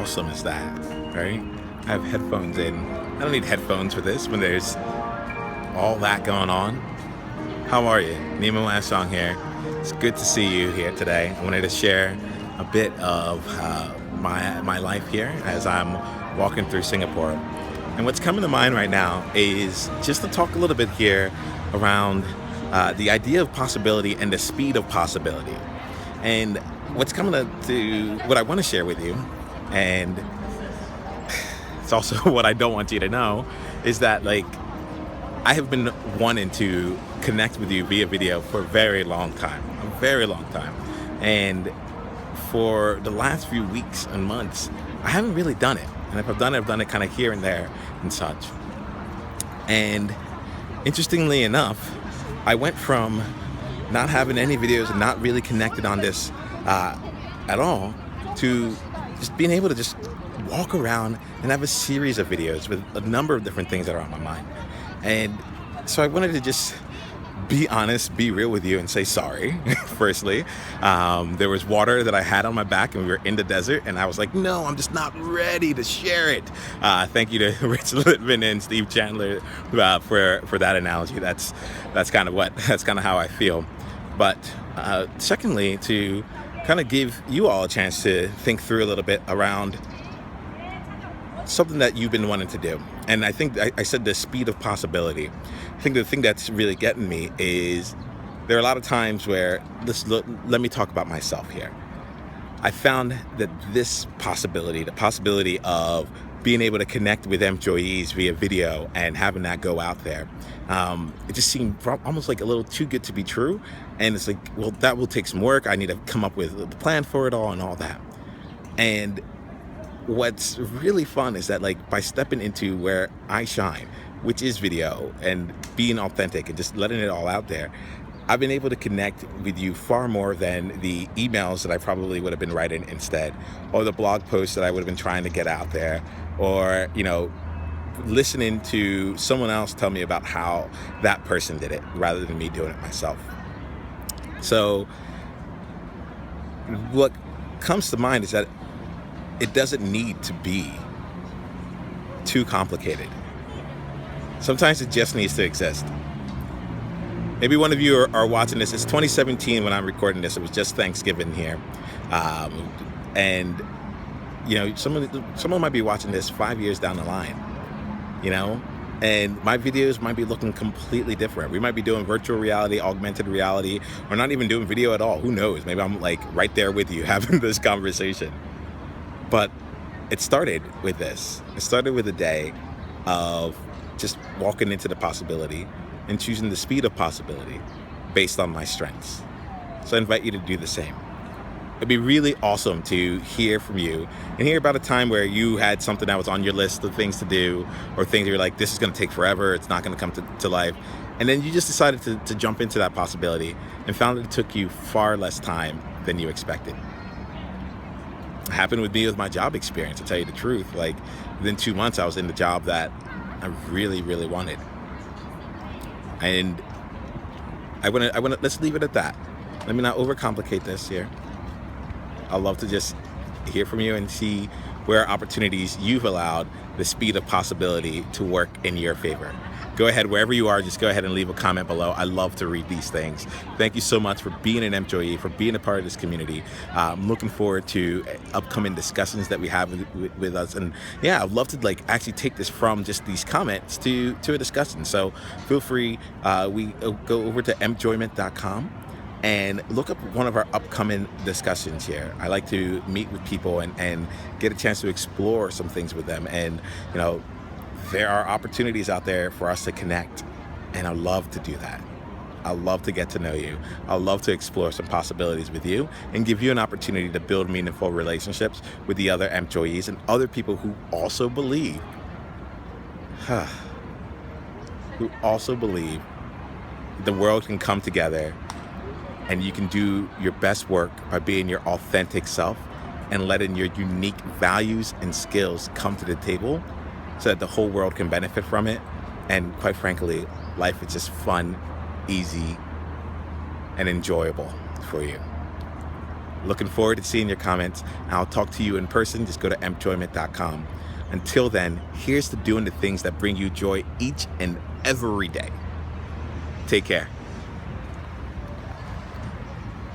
awesome is that, right? I have headphones in. I don't need headphones for this when there's all that going on. How are you? Nemo Ashong here. It's good to see you here today. I wanted to share a bit of my life here as I'm walking through Singapore. And what's coming to mind right now is just to talk a little bit here around the idea of possibility and the speed of possibility. And what's coming to what I want to share with you, and it's also what I don't want you to know, is that I have been wanting to connect with you via video for a very long time. And for the last few weeks and months, I haven't really done it. And if I've done it kind of here and there and such. And interestingly enough, I went from not having any videos and not really connected on this at all to just being able to just walk around and have a series of videos with a number of different things that are on my mind. And so I wanted to just be honest, be real with you and say sorry. Firstly, there was water that I had on my back and we were in the desert, and I was like, no, I'm just not ready to share it. Thank you to Rich Litvin and Steve Chandler for that analogy. That's kind of how I feel. But secondly, to kind of give you all a chance to think through a little bit around something that you've been wanting to do. And I think I said the speed of possibility. I think the thing that's really getting me is there are a lot of times where let me talk about myself here. I found that this possibility, the possibility of being able to connect with employees via video and having that go out there, it just seemed almost like a little too good to be true. And it's like, well, that will take some work. I need to come up with the plan for it all and all that. And what's really fun is that by stepping into where I shine, which is video and being authentic and just letting it all out there, I've been able to connect with you far more than the emails that I probably would have been writing instead, or the blog posts that I would have been trying to get out there, or listening to someone else tell me about how that person did it rather than me doing it myself. So what comes to mind is that it doesn't need to be too complicated. Sometimes it just needs to exist. Maybe one of you are watching this. It's 2017 when I'm recording this. It was just Thanksgiving here. And someone might be watching this 5 years down the line, and my videos might be looking completely different. We might be doing virtual reality, augmented reality, or not even doing video at all. Who knows? Maybe I'm right there with you having this conversation. But it started with this. It started with a day of just walking into the possibility and choosing the speed of possibility based on my strengths. So I invite you to do the same. It'd be really awesome to hear from you and hear about a time where you had something that was on your list of things to do, or things you're like, this is going to take forever, it's not going to come to life. And then you just decided to jump into that possibility and found that it took you far less time than you expected. It happened with me with my job experience, to tell you the truth. Within 2 months, I was in the job that I really, really wanted. And let's leave it at that. Let me not overcomplicate this here. I'd love to just hear from you and see where opportunities you've allowed the speed of possibility to work in your favor. Go ahead, wherever you are, just go ahead and leave a comment below. I love to read these things. Thank you so much for being an employee, for being a part of this community. I'm looking forward to upcoming discussions that we have with us. And yeah, I'd love to actually take this from just these comments to a discussion. So feel free, we go over to mjoyment.com and look up one of our upcoming discussions here. I like to meet with people and get a chance to explore some things with them. And there are opportunities out there for us to connect, and I love to do that. I love to get to know you. I love to explore some possibilities with you and give you an opportunity to build meaningful relationships with the other employees and other people who also believe the world can come together and you can do your best work by being your authentic self and letting your unique values and skills come to the table so that the whole world can benefit from it. And quite frankly, life is just fun, easy, and enjoyable for you. Looking forward to seeing your comments. I'll talk to you in person. Just go to mjoyment.com. Until then, here's to doing the things that bring you joy each and every day. Take care.